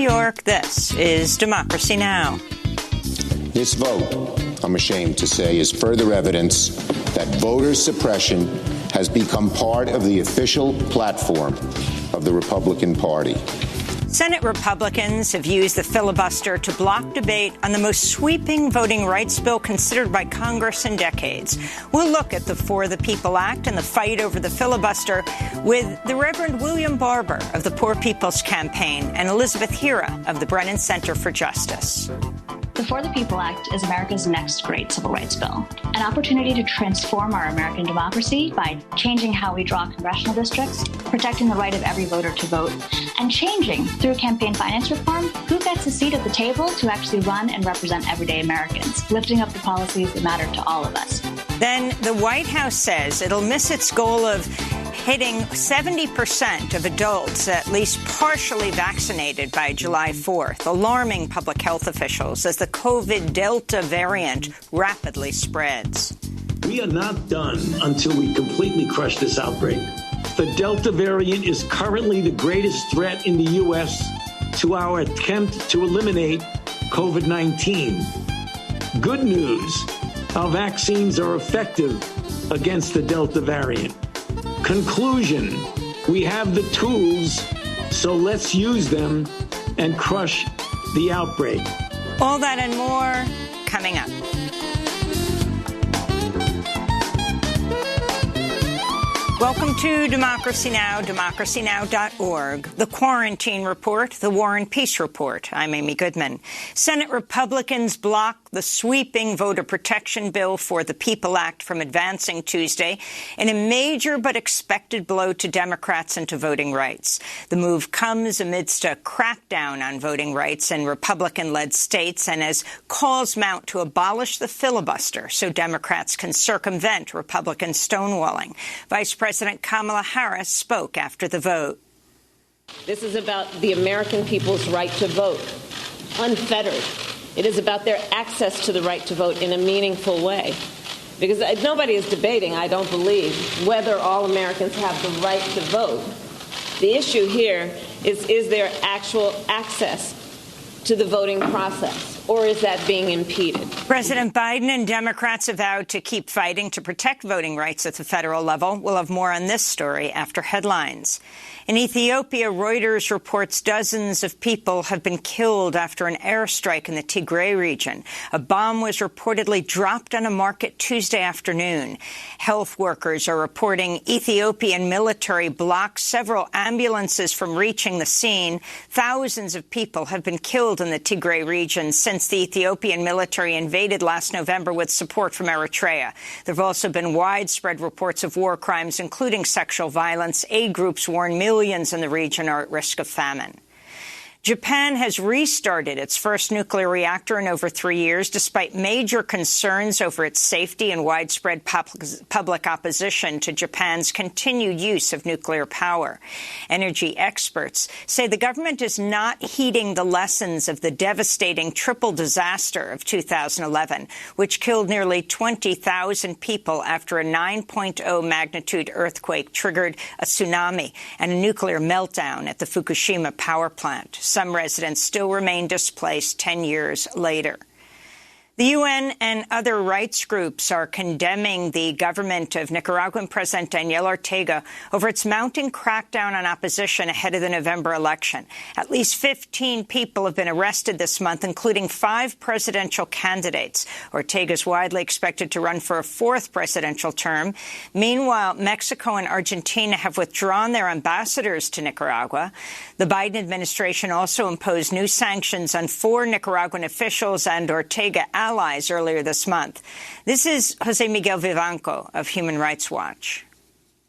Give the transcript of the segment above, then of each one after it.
York, this is Democracy Now! This vote, I'm ashamed to say, is further evidence that voter suppression has become part of the official platform of the Republican Party. Senate Republicans have used the filibuster to block debate on the most sweeping voting rights bill considered by Congress in decades. We'll look at the For the People Act and the fight over the filibuster with the Reverend William Barber of the Poor People's Campaign and Elizabeth Hira of the Brennan Center for Justice. The For the People Act is America's next great civil rights bill, an opportunity to transform our American democracy by changing how we draw congressional districts, protecting the right of every voter to vote, and changing, through campaign finance reform, who gets a seat at the table to actually run and represent everyday Americans, lifting up the policies that matter to all of us. Then the White House says it'll miss its goal of hitting 70% of adults at least partially vaccinated by July 4th, alarming public health officials as the COVID Delta variant rapidly spreads. We are not done until we completely crush this outbreak. The Delta variant is currently the greatest threat in the U.S. to our attempt to eliminate COVID-19. Good news, our vaccines are effective against the Delta variant. Conclusion, we have the tools, so let's use them and crush the outbreak. All that and more coming up. Welcome to Democracy Now!, democracynow.org, the Quarantine Report, the War and Peace Report. I'm Amy Goodman. Senate Republicans blocked the sweeping voter protection bill For the People Act from advancing Tuesday in a major but expected blow to Democrats and to voting rights. The move comes amidst a crackdown on voting rights in Republican-led states and as calls mount to abolish the filibuster so Democrats can circumvent Republican stonewalling. Vice President Kamala Harris spoke after the vote. This is about the American people's right to vote, unfettered. It is about their access to the right to vote in a meaningful way. Because nobody is debating, I don't believe, whether all Americans have the right to vote. The issue here is there actual access to the voting process, or is that being impeded? President Biden and Democrats have vowed to keep fighting to protect voting rights at the federal level. We'll have more on this story after headlines. In Ethiopia, Reuters reports dozens of people have been killed after an airstrike in the Tigray region. A bomb was reportedly dropped on a market Tuesday afternoon. Health workers are reporting Ethiopian military blocked several ambulances from reaching the scene. Thousands of people have been killed in the Tigray region since the Ethiopian military invaded last November with support from Eritrea. There have also been widespread reports of war crimes, including sexual violence. Aid groups warn millions in the region are at risk of famine. Japan has restarted its first nuclear reactor in over 3 years, despite major concerns over its safety and widespread public opposition to Japan's continued use of nuclear power. Energy experts say the government is not heeding the lessons of the devastating triple disaster of 2011, which killed nearly 20,000 people after a 9.0 magnitude earthquake triggered a tsunami and a nuclear meltdown at the Fukushima power plant. Some residents still remain displaced 10 years later. The UN and other rights groups are condemning the government of Nicaraguan President Daniel Ortega over its mounting crackdown on opposition ahead of the November election. At least 15 people have been arrested this month, including 5 presidential candidates. Ortega is widely expected to run for a 4th presidential term. Meanwhile, Mexico and Argentina have withdrawn their ambassadors to Nicaragua. The Biden administration also imposed new sanctions on 4 Nicaraguan officials and Ortega allies earlier this month. This is Jose Miguel Vivanco of Human Rights Watch.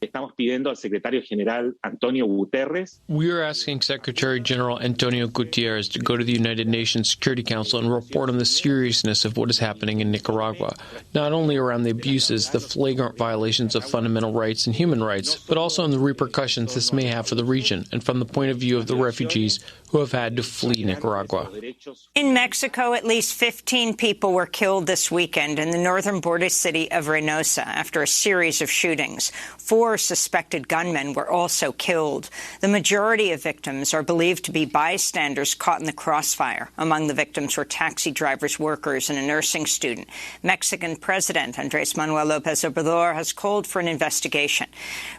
Estamos pidiendo al secretario general Antonio Guterres. We are asking Secretary General Antonio Guterres to go to the United Nations Security Council and report on the seriousness of what is happening in Nicaragua, not only around the abuses, the flagrant violations of fundamental rights and human rights, but also on the repercussions this may have for the region and from the point of view of the refugees who have had to flee Nicaragua. In Mexico, at least 15 people were killed this weekend in the northern border city of Reynosa after a series of shootings. 4 4 suspected gunmen were also killed. The majority of victims are believed to be bystanders caught in the crossfire. Among the victims were taxi drivers, workers, and a nursing student. Mexican President Andrés Manuel López Obrador has called for an investigation.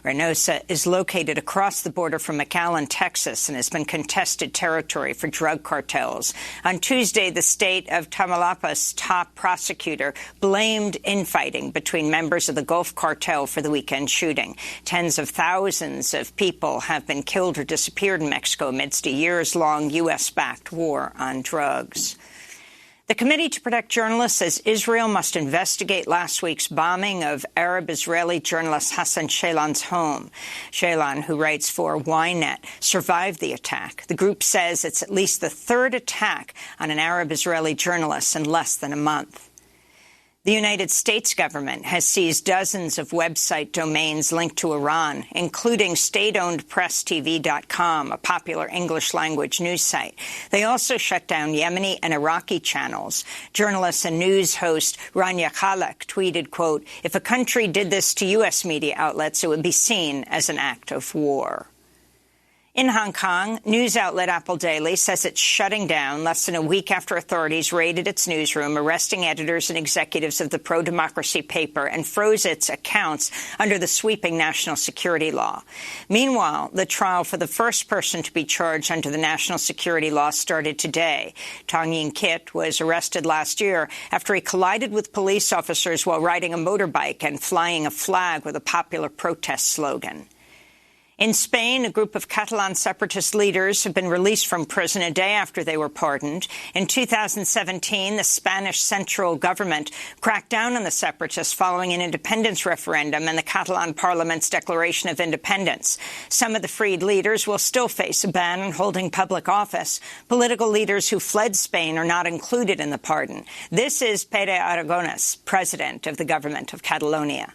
Reynosa is located across the border from McAllen, Texas, and has been contested territory for drug cartels. On Tuesday, the state of Tamaulipas' top prosecutor blamed infighting between members of the Gulf Cartel for the weekend shooting. Tens of thousands of people have been killed or disappeared in Mexico amidst a years-long U.S.-backed war on drugs. The Committee to Protect Journalists says Israel must investigate last week's bombing of Arab-Israeli journalist Hassan Shaylan's home. Shaylan, who writes for Ynet, survived the attack. The group says it's at least the third attack on an Arab-Israeli journalist in less than a month. The United States government has seized dozens of website domains linked to Iran, including state-owned PressTV.com, a popular English-language news site. They also shut down Yemeni and Iraqi channels. Journalist and news host Rania Khalek tweeted, quote, "If a country did this to U.S. media outlets, it would be seen as an act of war." In Hong Kong, news outlet Apple Daily says it's shutting down less than a week after authorities raided its newsroom, arresting editors and executives of the pro-democracy paper, and froze its accounts under the sweeping national security law. Meanwhile, the trial for the first person to be charged under the national security law started today. Tong Yin Kit was arrested last year after he collided with police officers while riding a motorbike and flying a flag with a popular protest slogan. In Spain, a group of Catalan separatist leaders have been released from prison a day after they were pardoned. In 2017, the Spanish central government cracked down on the separatists following an independence referendum and the Catalan parliament's declaration of independence. Some of the freed leaders will still face a ban on holding public office. Political leaders who fled Spain are not included in the pardon. This is Pere Aragonès, president of the government of Catalonia.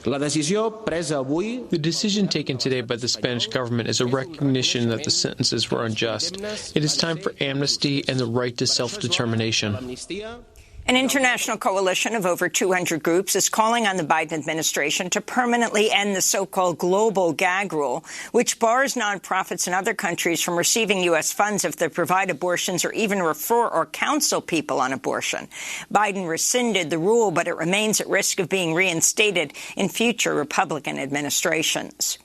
The decision taken today by the Spanish government is a recognition that the sentences were unjust. It is time for amnesty and the right to self-determination. An international coalition of over 200 groups is calling on the Biden administration to permanently end the so-called global gag rule, which bars nonprofits in other countries from receiving U.S. funds if they provide abortions or even refer or counsel people on abortion. Biden rescinded the rule, but it remains at risk of being reinstated in future Republican administrations.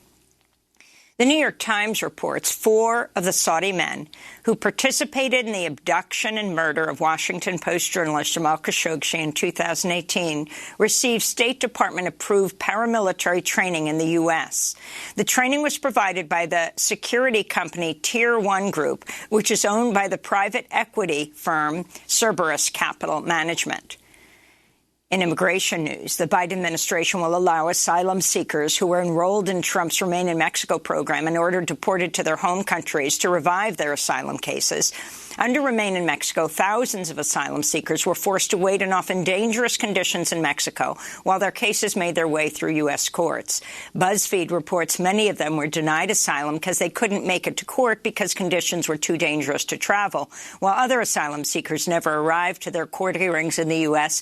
The New York Times reports 4 of the Saudi men who participated in the abduction and murder of Washington Post journalist Jamal Khashoggi in 2018 received State Department-approved paramilitary training in the U.S. The training was provided by the security company Tier 1 Group, which is owned by the private equity firm Cerberus Capital Management. In immigration news, the Biden administration will allow asylum seekers who were enrolled in Trump's Remain in Mexico program and ordered deported to their home countries to revive their asylum cases. Under Remain in Mexico, thousands of asylum seekers were forced to wait in often dangerous conditions in Mexico while their cases made their way through U.S. courts. BuzzFeed reports many of them were denied asylum because they couldn't make it to court because conditions were too dangerous to travel, while other asylum seekers never arrived to their court hearings in the U.S.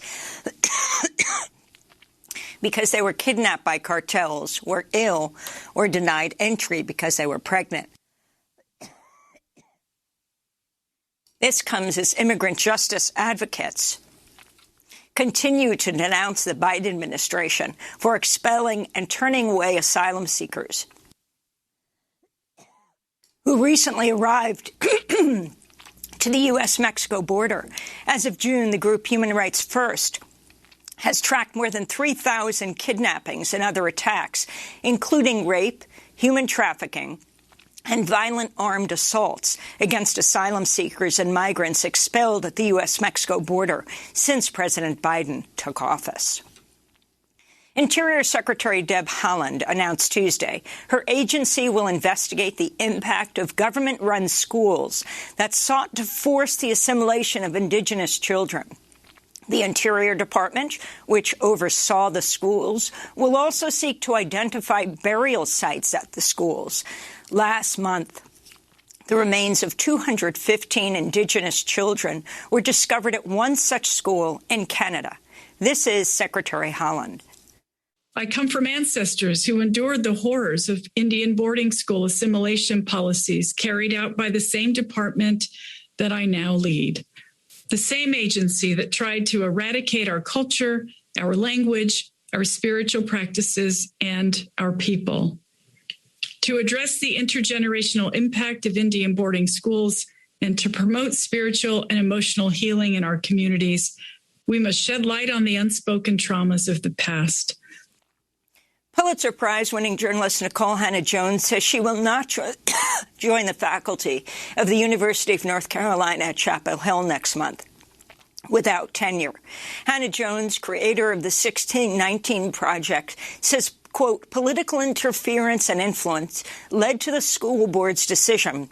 because they were kidnapped by cartels, were ill, or denied entry because they were pregnant. This comes as immigrant justice advocates continue to denounce the Biden administration for expelling and turning away asylum seekers who recently arrived to the U.S.-Mexico border. As of June, the group Human Rights First has tracked more than 3,000 kidnappings and other attacks, including rape, human trafficking, and violent armed assaults against asylum seekers and migrants expelled at the U.S.-Mexico border since President Biden took office. Interior Secretary Deb Haaland announced Tuesday her agency will investigate the impact of government-run schools that sought to force the assimilation of indigenous children. The Interior Department, which oversaw the schools, will also seek to identify burial sites at the schools. Last month, the remains of 215 indigenous children were discovered at one such school in Canada. This is Secretary Haaland. I come from ancestors who endured the horrors of Indian boarding school assimilation policies carried out by the same department that I now lead. The same agency that tried to eradicate our culture, our language, our spiritual practices, and our people. To address the intergenerational impact of Indian boarding schools and to promote spiritual and emotional healing in our communities, we must shed light on the unspoken traumas of the past. Pulitzer Prize-winning journalist Nikole Hannah-Jones says she will not join the faculty of the University of North Carolina at Chapel Hill next month without tenure. Hannah-Jones, creator of the 1619 Project, says, quote, political interference and influence led to the school board's decision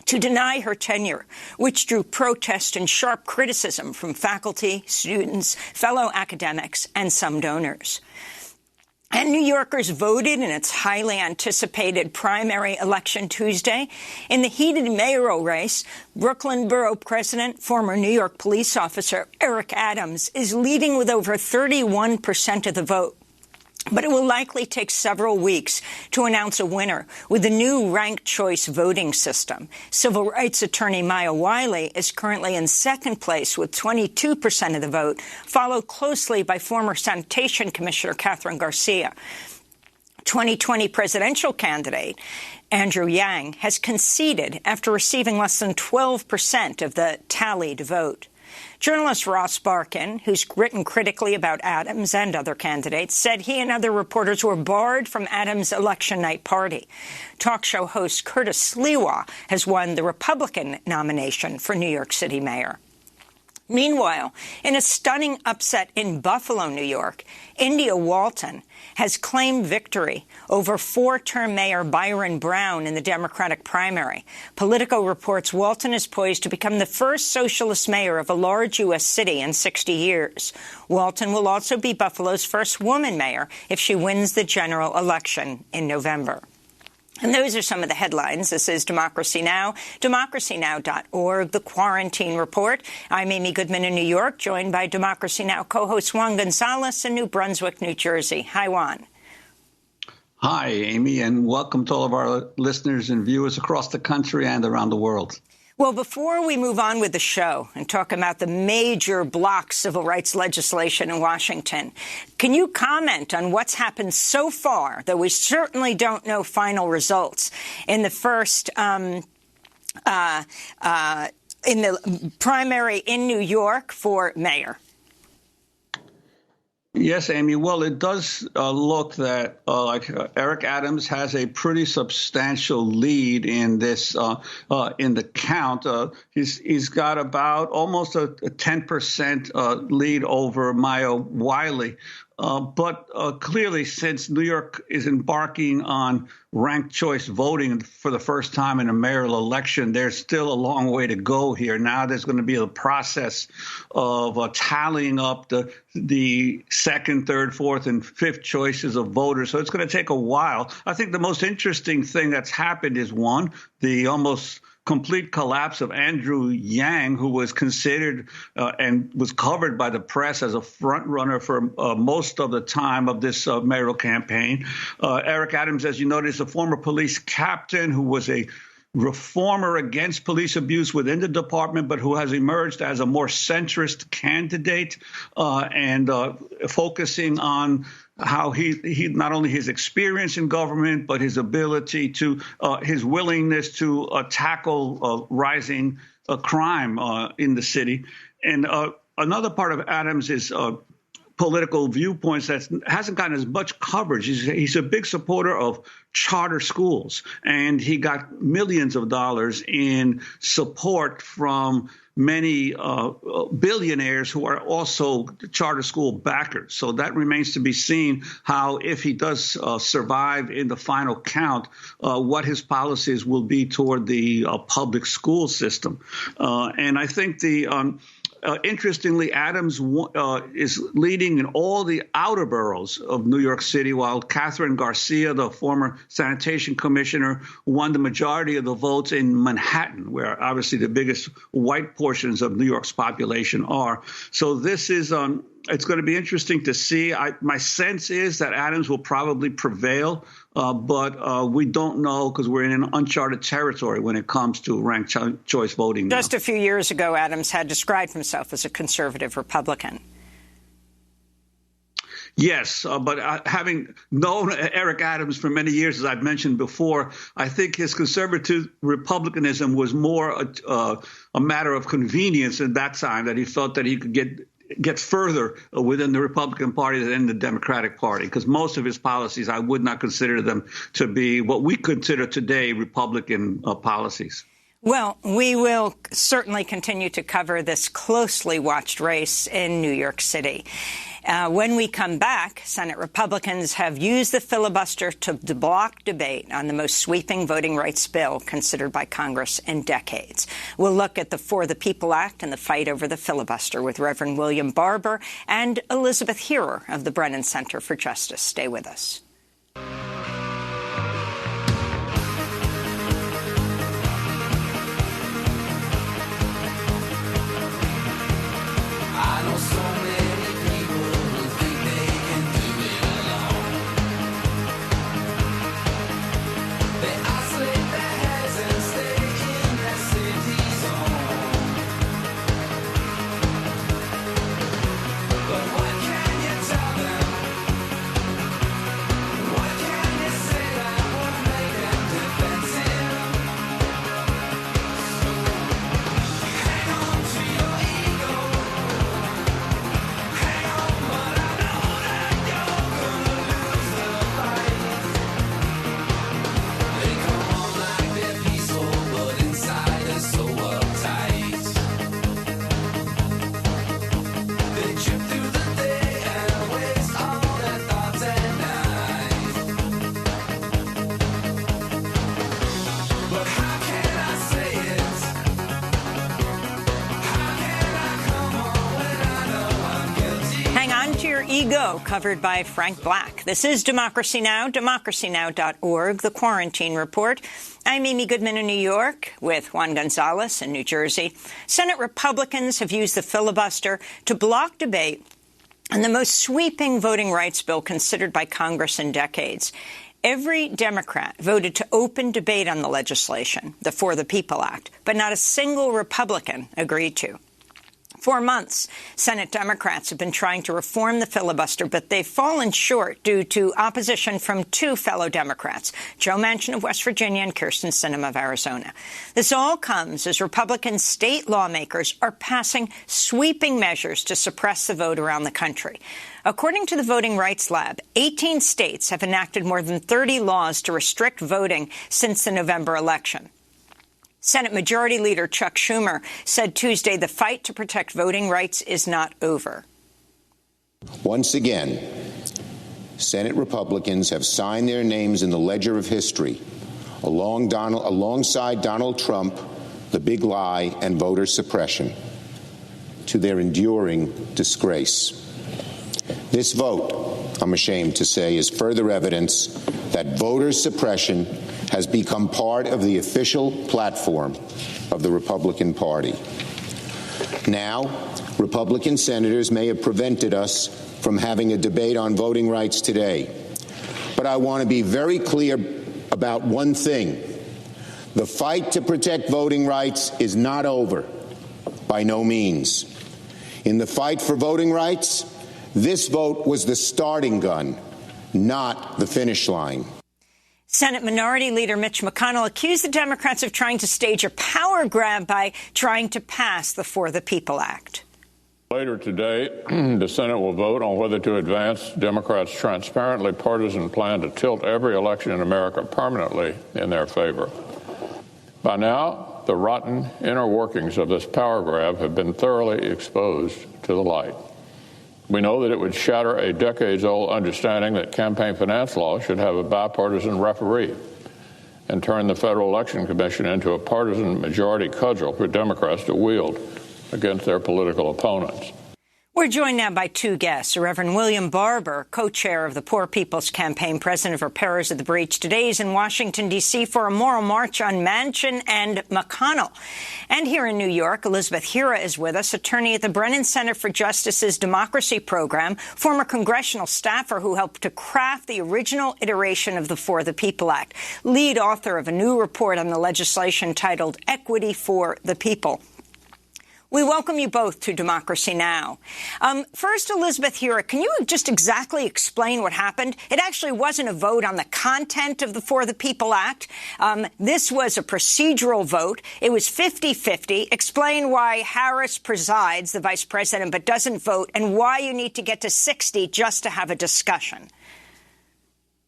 to deny her tenure, which drew protest and sharp criticism from faculty, students, fellow academics, and some donors. And New Yorkers voted in its highly anticipated primary election Tuesday. In the heated mayoral race, Brooklyn Borough President, former New York police officer Eric Adams, is leading with over 31% of the vote. But it will likely take several weeks to announce a winner with the new ranked choice voting system. Civil rights attorney Maya Wiley is currently in second place with 22% of the vote, followed closely by former Sanitation Commissioner Catherine Garcia. 2020 presidential candidate Andrew Yang has conceded after receiving less than 12% of the tallied vote. Journalist Ross Barkan, who's written critically about Adams and other candidates, said he and other reporters were barred from Adams' election night party. Talk show host Curtis Sliwa has won the Republican nomination for New York City mayor. Meanwhile, in a stunning upset in Buffalo, New York, India Walton has claimed victory over four-term Mayor Byron Brown in the Democratic primary. Politico reports Walton is poised to become the first socialist mayor of a large U.S. city in 60 years. Walton will also be Buffalo's first woman mayor if she wins the general election in November. And those are some of the headlines. This is Democracy Now!, democracynow.org, The Quarantine Report. I'm Amy Goodman in New York, joined by Democracy Now! Co-host Juan Gonzalez in New Brunswick, New Jersey. Hi, Juan. Hi, Amy, and welcome to all of our listeners and viewers across the country and around the world. Well, before we move on with the show and talk about the major block civil rights legislation in Washington, can you comment on what's happened so far, though we certainly don't know final results, in the first in the primary in New York for mayor? Yes, Amy. Well, it does look that Eric Adams has a pretty substantial lead in this in the count. He's got about almost a 10% lead over Maya Wiley. But clearly, since New York is embarking on ranked choice voting for the first time in a mayoral election, there's still a long way to go here. Now there's going to be a process of tallying up the second, third, fourth, and fifth choices of voters. So it's going to take a while. I think the most interesting thing that's happened is, one, the almost complete collapse of Andrew Yang, who was considered and was covered by the press as a front runner for most of the time of this mayoral campaign. Eric Adams, as you noticed, a former police captain who was a reformer against police abuse within the department, but who has emerged as a more centrist candidate and focusing on how he not only his experience in government, but his ability to his willingness to tackle rising crime in the city. And another part of Adams is political viewpoints that hasn't gotten as much coverage. He's a big supporter of charter schools, and he got millions of dollars in support from many billionaires who are also charter school backers. So that remains to be seen how, if he does survive in the final count, what his policies will be toward the public school system. And I think interestingly, Adams is leading in all the outer boroughs of New York City, while Catherine Garcia, the former sanitation commissioner, won the majority of the votes in Manhattan, where obviously the biggest white portions of New York's population are. So this is it's going to be interesting to see. My sense is that Adams will probably prevail, but we don't know because we're in an uncharted territory when it comes to ranked choice voting. Just a few years ago, Adams had described himself as a conservative Republican. Yes, but having known Eric Adams for many years, as I've mentioned before, I think his conservative republicanism was more a matter of convenience at that time, that he felt that he could get further within the Republican Party than in the Democratic Party, because most of his policies, I would not consider them to be what we consider today Republican policies. Well, we will certainly continue to cover this closely watched race in New York City. When we come back, Senate Republicans have used the filibuster to block debate on the most sweeping voting rights bill considered by Congress in decades. We'll look at the For the People Act and the fight over the filibuster with Reverend William Barber and Elizabeth Heerer of the Brennan Center for Justice. Stay with us. Ego, covered by Frank Black. This is Democracy Now!, democracynow.org, The Quarantine Report. I'm Amy Goodman in New York with Juan Gonzalez in New Jersey. Senate Republicans have used the filibuster to block debate on the most sweeping voting rights bill considered by Congress in decades. Every Democrat voted to open debate on the legislation, the For the People Act, but not a single Republican agreed to. For months, Senate Democrats have been trying to reform the filibuster, but they've fallen short due to opposition from two fellow Democrats, Joe Manchin of West Virginia and Kyrsten Sinema of Arizona. This all comes as Republican state lawmakers are passing sweeping measures to suppress the vote around the country. According to the Voting Rights Lab, 18 states have enacted more than 30 laws to restrict voting since the November election. Senate Majority Leader Chuck Schumer said Tuesday the fight to protect voting rights is not over. Once again, Senate Republicans have signed their names in the ledger of history alongside Donald Trump, the big lie, and voter suppression, to their enduring disgrace. This vote, I'm ashamed to say, is further evidence that voter suppression has become part of the official platform of the Republican Party. Now, Republican senators may have prevented us from having a debate on voting rights today, but I want to be very clear about one thing. The fight to protect voting rights is not over, by no means. In the fight for voting rights, this vote was the starting gun, not the finish line. Senate Minority Leader Mitch McConnell accused the Democrats of trying to stage a power grab by trying to pass the For the People Act. Later today, the Senate will vote on whether to advance Democrats' transparently partisan plan to tilt every election in America permanently in their favor. By now, the rotten inner workings of this power grab have been thoroughly exposed to the light. We know that it would shatter a decades-old understanding that campaign finance law should have a bipartisan referee and turn the Federal Election Commission into a partisan majority cudgel for Democrats to wield against their political opponents. We're joined now by two guests. Reverend William Barber, co-chair of the Poor People's Campaign, president of Repairers of the Breach. Today he's in Washington, D.C. for a moral march on Manchin and McConnell. And here in New York, Elizabeth Hira is with us, attorney at the Brennan Center for Justice's Democracy Program, former congressional staffer who helped to craft the original iteration of the For the People Act, lead author of a new report on the legislation titled Equity for the People. We welcome you both to Democracy Now! First, Elizabeth Hira, can you just exactly explain what happened? It actually wasn't a vote on the content of the For the People Act. This was a procedural vote. It was 50-50. Explain why Harris presides, the vice president, but doesn't vote, and why you need to get to 60 just to have a discussion.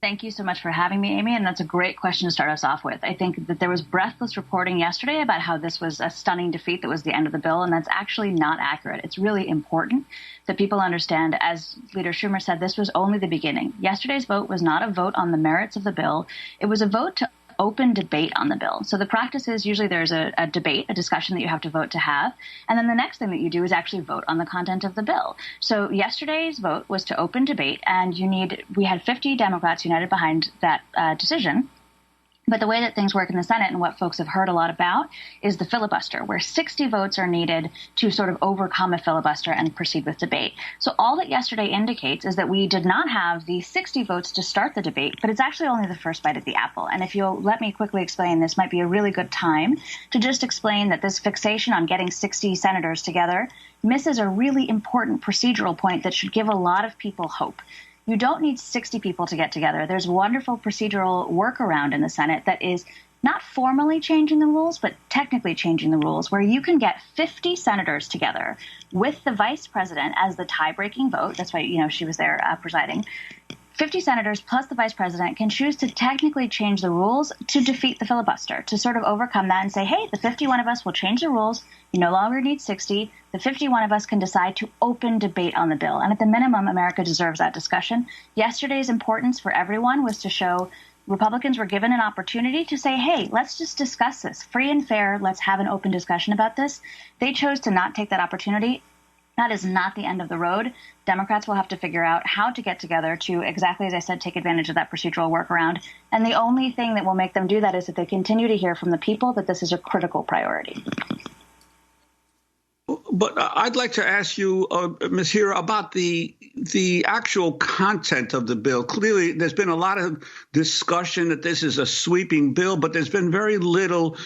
Thank you so much for having me, Amy, and that's a great question to start us off with. I think that there was breathless reporting yesterday about how this was a stunning defeat that was the end of the bill, and that's actually not accurate. It's really important that people understand, as Leader Schumer said, this was only the beginning. Yesterday's vote was not a vote on the merits of the bill. It was a vote to open debate on the bill. So the practice is usually there's a debate, a discussion that you have to vote to have. And then the next thing that you do is actually vote on the content of the bill. So yesterday's vote was to open debate, and we had 50 Democrats united behind that decision. But the way that things work in the Senate and what folks have heard a lot about is the filibuster, where 60 votes are needed to sort of overcome a filibuster and proceed with debate. So all that yesterday indicates is that we did not have the 60 votes to start the debate, but it's actually only the first bite at the apple. And if you'll let me quickly explain, this might be a really good time to just explain that this fixation on getting 60 senators together misses a really important procedural point that should give a lot of people hope. You don't need 60 people to get together. There's wonderful procedural workaround in the Senate that is not formally changing the rules, but technically changing the rules, where you can get 50 senators together with the vice president as the tie-breaking vote. That's why, she was there presiding. 50 senators plus the vice president can choose to technically change the rules to defeat the filibuster, to sort of overcome that and say, hey, the 51 of us will change the rules. You no longer need 60. The 51 of us can decide to open debate on the bill. And at the minimum, America deserves that discussion. Yesterday's importance for everyone was to show Republicans were given an opportunity to say, hey, let's just discuss this. Free and fair. Let's have an open discussion about this. They chose to not take that opportunity. That is not the end of the road. Democrats will have to figure out how to get together to, exactly as I said, take advantage of that procedural workaround. And the only thing that will make them do that is that they continue to hear from the people that this is a critical priority. But I'd like to ask you, Ms. Hira, about the actual content of the bill. Clearly, there's been a lot of discussion that this is a sweeping bill, but there's been very little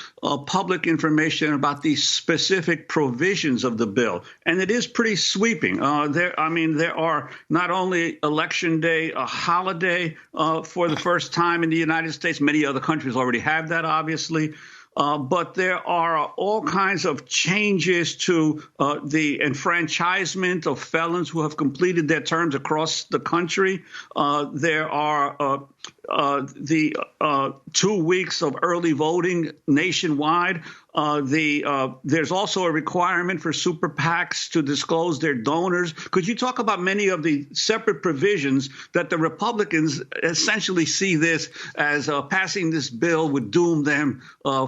public information about the specific provisions of the bill. And it is pretty sweeping. There are not only Election Day, a holiday for the first time in the United States. Many other countries already have that, obviously. But there are all kinds of changes to the enfranchisement of felons who have completed their terms across the country. There are the 2 weeks of early voting nationwide. There's also a requirement for super PACs to disclose their donors. Could you talk about many of the separate provisions that the Republicans essentially see this as passing this bill would doom them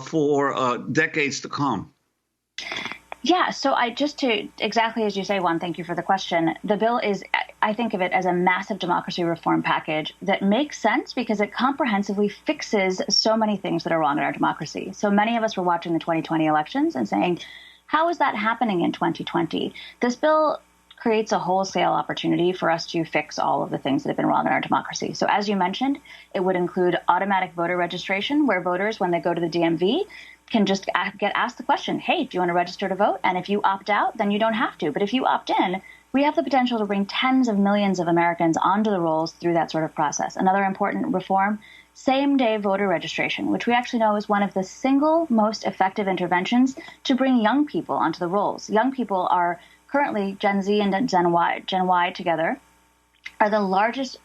for decades to come? Yeah, so exactly as you say, Juan, thank you for the question. The bill is, I think of it as a massive democracy reform package that makes sense because it comprehensively fixes so many things that are wrong in our democracy. So many of us were watching the 2020 elections and saying, how is that happening in 2020? This bill creates a wholesale opportunity for us to fix all of the things that have been wrong in our democracy. So as you mentioned, it would include automatic voter registration, where voters, when they go to the DMV, can just get asked the question, hey, do you want to register to vote? And if you opt out, then you don't have to. But if you opt in, we have the potential to bring tens of millions of Americans onto the rolls through that sort of process. Another important reform, same-day voter registration, which we actually know is one of the single most effective interventions to bring young people onto the rolls. Young people are currently Gen Z and Gen Y together, are the largest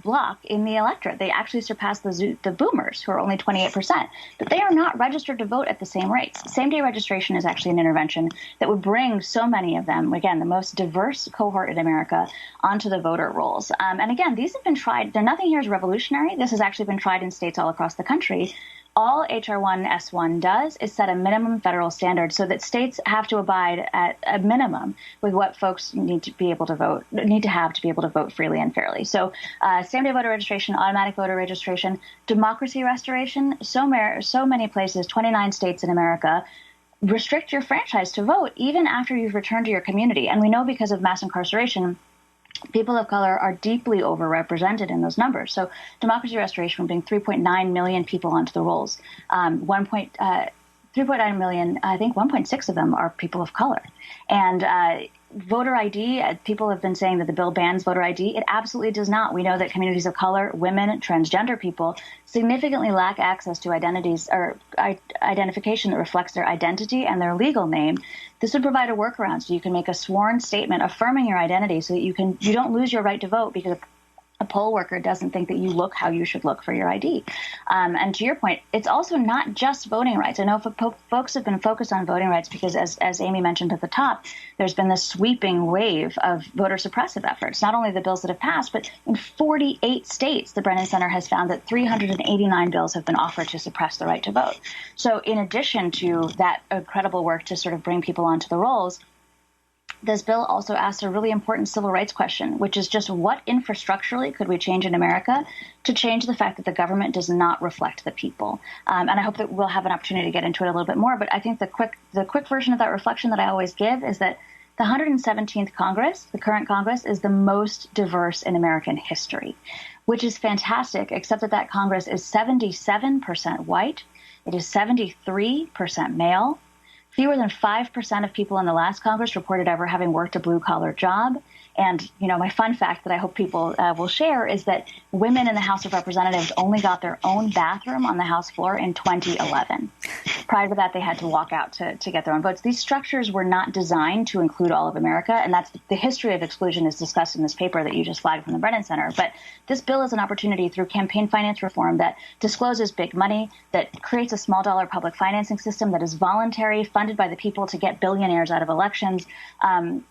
bloc in the electorate. They actually surpass the boomers, who are only 28%. But they are not registered to vote at the same rates. Same-day registration is actually an intervention that would bring so many of them, again, the most diverse cohort in America, onto the voter rolls. And again, these have been tried. Nothing here is revolutionary. This has actually been tried in states all across the country. All H.R. 1S1 does is set a minimum federal standard so that states have to abide at a minimum with what folks need to be able to vote, need to have to be able to vote freely and fairly. So same-day voter registration, automatic voter registration, democracy restoration, so many places, 29 states in America, restrict your franchise to vote even after you've returned to your community. And we know because of mass incarceration, people of color are deeply overrepresented in those numbers. So democracy restoration will bring 3.9 million people onto the rolls. 3.9 million, I think 1.6 of them are people of color. And voter ID, people have been saying that the bill bans voter ID. It absolutely does not. We know that communities of color, women, transgender people significantly lack access to identities or identification that reflects their identity and their legal name. This would provide a workaround so you can make a sworn statement affirming your identity so that you don't lose your right to vote because a poll worker doesn't think that you look how you should look for your ID. And to your point, it's also not just voting rights. I know folks have been focused on voting rights because, as Amy mentioned at the top, there's been this sweeping wave of voter suppressive efforts, not only the bills that have passed, but in 48 states, the Brennan Center has found that 389 bills have been offered to suppress the right to vote. So in addition to that incredible work to sort of bring people onto the rolls, this bill also asks a really important civil rights question, which is just what infrastructurally could we change in America to change the fact that the government does not reflect the people? And I hope that we'll have an opportunity to get into it a little bit more. But I think the quick version of that reflection that I always give is that the 117th Congress, the current Congress, is the most diverse in American history, which is fantastic, except that Congress is 77% white. It is 73% male. Fewer than 5% of people in the last Congress reported ever having worked a blue-collar job. And, my fun fact that I hope people will share is that women in the House of Representatives only got their own bathroom on the House floor in 2011. Prior to that, they had to walk out to get their own votes. These structures were not designed to include all of America, and that's the history of exclusion is discussed in this paper that you just flagged from the Brennan Center. But this bill is an opportunity through campaign finance reform that discloses big money, that creates a small dollar public financing system that is voluntary, funded by the people to get billionaires out of elections.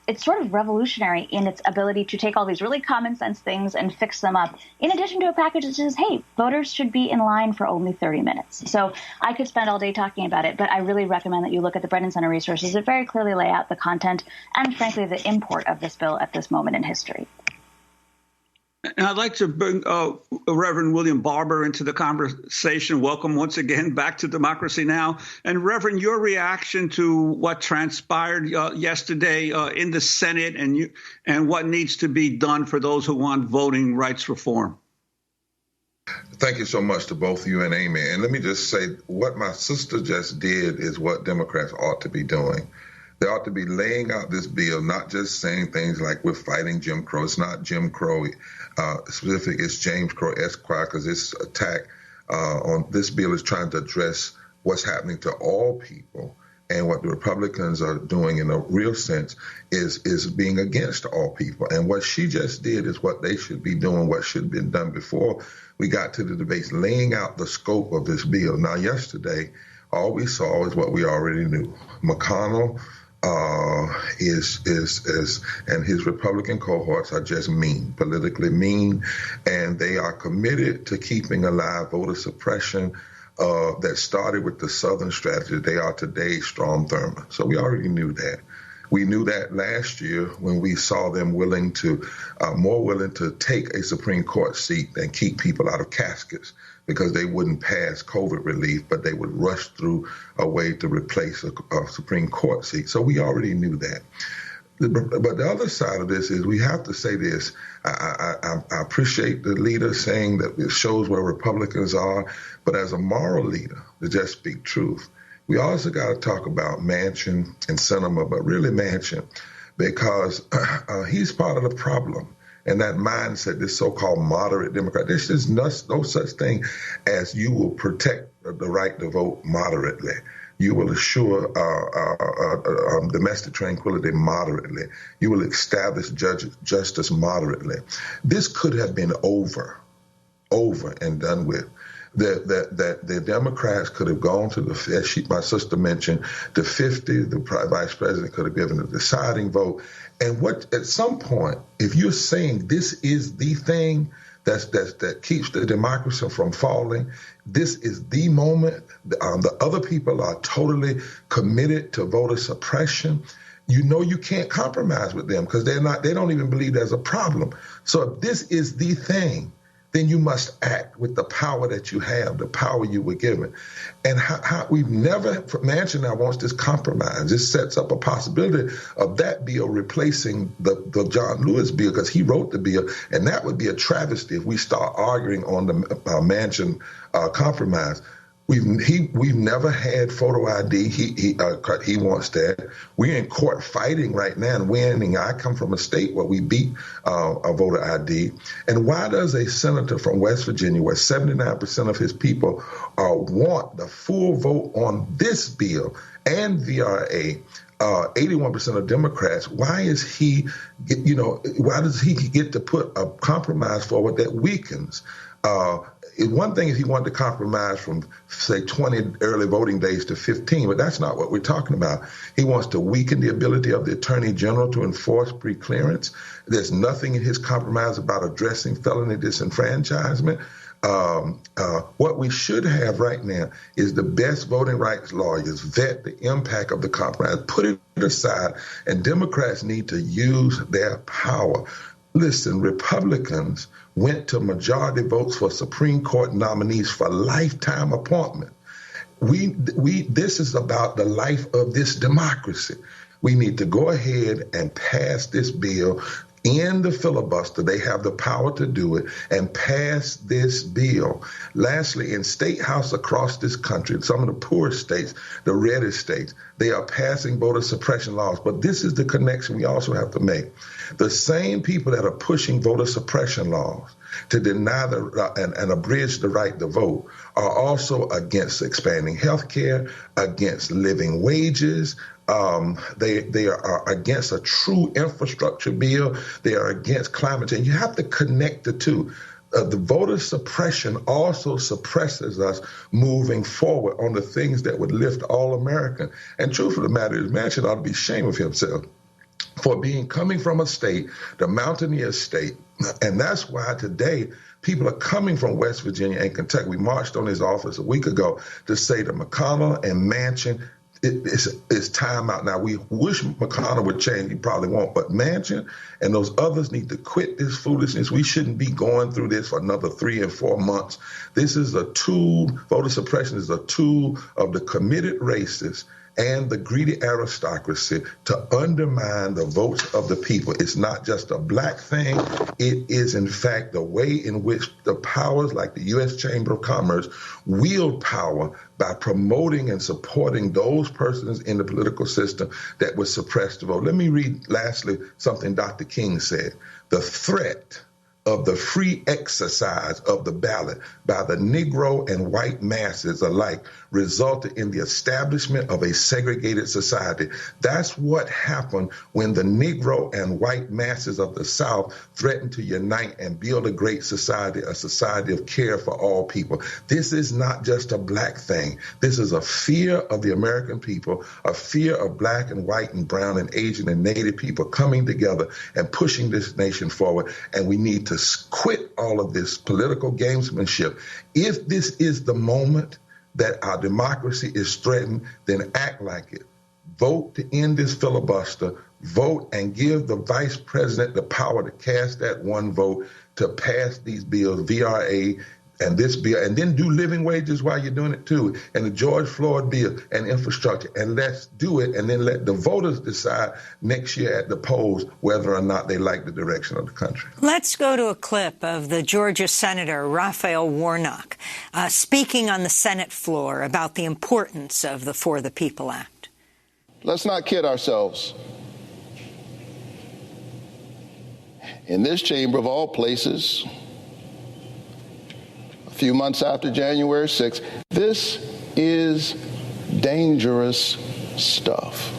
It's sort of revolutionary in its ability to take all these really common sense things and fix them up, in addition to a package that says, hey, voters should be in line for only 30 minutes. So I could spend all day talking about it, but I really recommend that you look at the Brennan Center resources that very clearly lay out the content and, frankly, the import of this bill at this moment in history. And I'd like to bring Reverend William Barber into the conversation. Welcome once again back to Democracy Now! And Reverend, your reaction to what transpired yesterday in the Senate and what needs to be done for those who want voting rights reform. Thank you so much to both you and Amy. And let me just say what my sister just did is what Democrats ought to be doing. They ought to be laying out this bill, not just saying things like we're fighting Jim Crow. It's not Jim Crow specific. It's James Crow Esquire, because this attack on this bill is trying to address what's happening to all people. And what the Republicans are doing in a real sense is being against all people. And what she just did is what they should be doing, what should have been done before we got to the debates, laying out the scope of this bill. Now, yesterday, all we saw is what we already knew. McConnell and his Republican cohorts are just mean, politically mean, and they are committed to keeping alive voter suppression that started with the Southern strategy. They are today Strom Thurmond. So we already knew that. We knew that last year when we saw them more willing to take a Supreme Court seat and keep people out of caskets because they wouldn't pass COVID relief, but they would rush through a way to replace a Supreme Court seat. So we already knew that. But the other side of this is we have to say this. I appreciate the leader saying that it shows where Republicans are, but as a moral leader, to just speak truth, we also got to talk about Manchin and Sinema, but really Manchin, because he's part of the problem. And that mindset, this so-called moderate Democrat, there's just no such thing as you will protect the right to vote moderately. You will assure domestic tranquility moderately. You will establish justice moderately. This could have been over and done with. That the Democrats could have gone to as my sister mentioned, the 50, the vice president could have given a deciding vote. And at some point, if you're saying this is the thing, that keeps the democracy from falling. This is the moment. The other people are totally committed to voter suppression. You know you can't compromise with them because they don't even believe there's a problem. So if this is the thing, then you must act with the power that you have, the power you were given. And how we've never, Manchin now wants this compromise. This sets up a possibility of that bill replacing the John Lewis bill because he wrote the bill. And that would be a travesty if we start arguing on the Manchin compromise. We've never had photo ID. He wants that. We're in court fighting right now and winning. I come from a state where we beat a voter ID. And why does a senator from West Virginia, where 79% of his people want the full vote on this bill and VRA, 81% of Democrats, why does he get to put a compromise forward that weakens? One thing is he wanted to compromise from, say, 20 early voting days to 15, but that's not what we're talking about. He wants to weaken the ability of the Attorney General to enforce preclearance. There's nothing in his compromise about addressing felony disenfranchisement. What we should have right now is the best voting rights lawyers vet the impact of the compromise, put it aside, and Democrats need to use their power. Listen, Republicans went to majority votes for Supreme Court nominees for lifetime appointment. This is about the life of this democracy. We need to go ahead and pass this bill, end the filibuster. They have the power to do it, and pass this bill. Lastly, in state houses across this country, some of the poorest states, the reddest states, they are passing voter suppression laws. But this is the connection we also have to make. The same people that are pushing voter suppression laws to deny and abridge the right to vote are also against expanding health care, against living wages. They are against a true infrastructure bill. They are against climate change. You have to connect the two. The voter suppression also suppresses us moving forward on the things that would lift all Americans. And truth of the matter is, Manchin ought to be ashamed of himself for coming from a state, the mountaineer state. And that's why today people are coming from West Virginia and Kentucky. We marched on his office a week ago to say to McConnell and Manchin, it's time out now. We wish McConnell would change. He probably won't. But Manchin and those others need to quit this foolishness. We shouldn't be going through this for another 3 and 4 months. This is a tool. Voter suppression is a tool of the committed racists and the greedy aristocracy to undermine the votes of the people. It's not just a black thing. It is, in fact, the way in which the powers like the U.S. Chamber of Commerce wield power by promoting and supporting those persons in the political system that would suppress the vote. Let me read, lastly, something Dr. King said. The threat of the free exercise of the ballot by the Negro and white masses alike resulted in the establishment of a segregated society. That's what happened when the Negro and white masses of the South threatened to unite and build a great society, a society of care for all people. This is not just a black thing. This is a fear of the American people, a fear of black and white and brown and Asian and Native people coming together and pushing this nation forward. And we need to quit all of this political gamesmanship. If this is the moment that our democracy is threatened, then act like it. Vote to end this filibuster. Vote and give the vice president the power to cast that one vote to pass these bills, VRA and this bill, and then do living wages while you're doing it too, and the George Floyd bill and infrastructure. And let's do it, and then let the voters decide next year at the polls whether or not they like the direction of the country. Let's go to a clip of the Georgia Senator Raphael Warnock speaking on the Senate floor about the importance of the For the People Act. Let's not kid ourselves. In this chamber of all places, a few months after January 6th, this is dangerous stuff.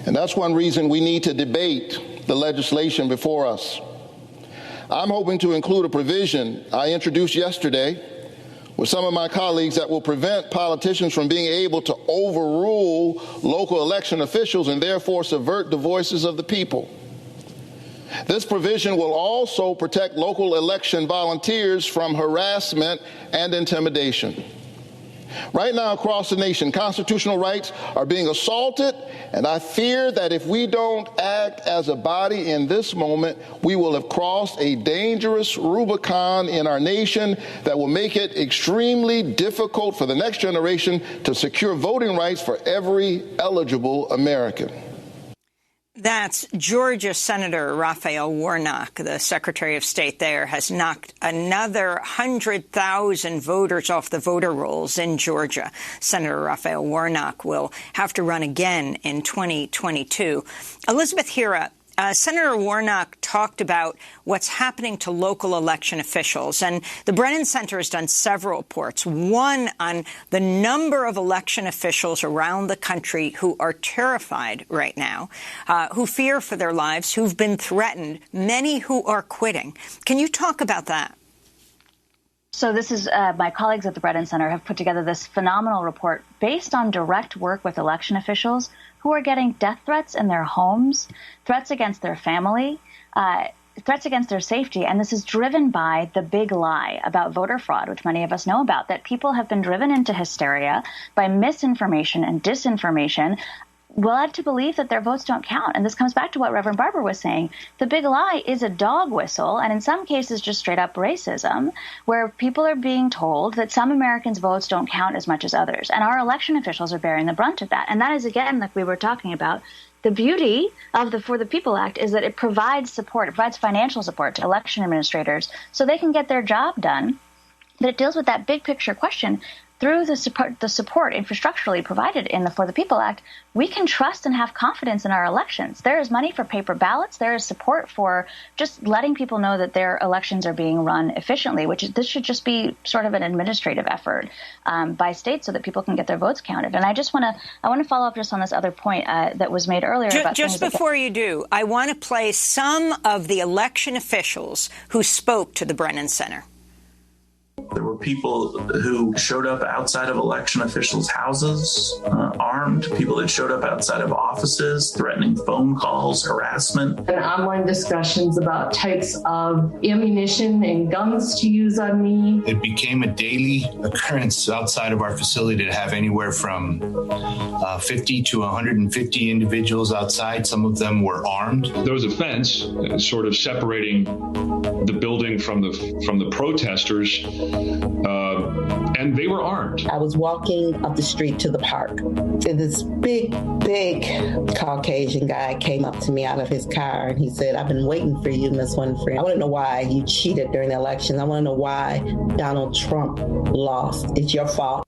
And that's one reason we need to debate the legislation before us. I'm hoping to include a provision I introduced yesterday with some of my colleagues that will prevent politicians from being able to overrule local election officials and therefore subvert the voices of the people. This provision will also protect local election volunteers from harassment and intimidation. Right now across the nation, constitutional rights are being assaulted, and I fear that if we don't act as a body in this moment, we will have crossed a dangerous Rubicon in our nation that will make it extremely difficult for the next generation to secure voting rights for every eligible American. That's Georgia Senator Raphael Warnock. The Secretary of State there has knocked another 100,000 voters off the voter rolls in Georgia. Senator Raphael Warnock will have to run again in 2022. Elizabeth Hira, Senator Warnock talked about what's happening to local election officials, and the Brennan Center has done several reports, one on the number of election officials around the country who are terrified right now, who fear for their lives, who've been threatened, many who are quitting. Can you talk about that? So this is my colleagues at the Brennan Center have put together this phenomenal report based on direct work with election officials who are getting death threats in their homes, threats against their family, threats against their safety. And this is driven by the big lie about voter fraud, which many of us know about, that people have been driven into hysteria by misinformation and disinformation, led to believe that their votes don't count. And this comes back to what Reverend Barber was saying. The big lie is a dog whistle, and in some cases just straight up racism, where people are being told that some Americans' votes don't count as much as others. And our election officials are bearing the brunt of that. And that is, again, like we were talking about, the beauty of the For the People Act is that it provides support, it provides financial support to election administrators so they can get their job done. But it deals with that big picture question. Through the support infrastructurally provided in the For the People Act, we can trust and have confidence in our elections. There is money for paper ballots. There is support for just letting people know that their elections are being run efficiently, this should just be sort of an administrative effort by states so that people can get their votes counted. And I want to follow up just on this other point that was made earlier. Just before you do, I want to play some of the election officials who spoke to the Brennan Center. There were people who showed up outside of election officials' houses, armed, people that showed up outside of offices, threatening phone calls, harassment. And online discussions about types of ammunition and guns to use on me. It became a daily occurrence outside of our facility to have anywhere from 50 to 150 individuals outside. Some of them were armed. There was a fence sort of separating the building from the protesters. And they were armed. I was walking up the street to the park. This big Caucasian guy came up to me out of his car and he said, "I've been waiting for you, Miss Winfrey. I want to know why you cheated during the election. I want to know why Donald Trump lost. It's your fault."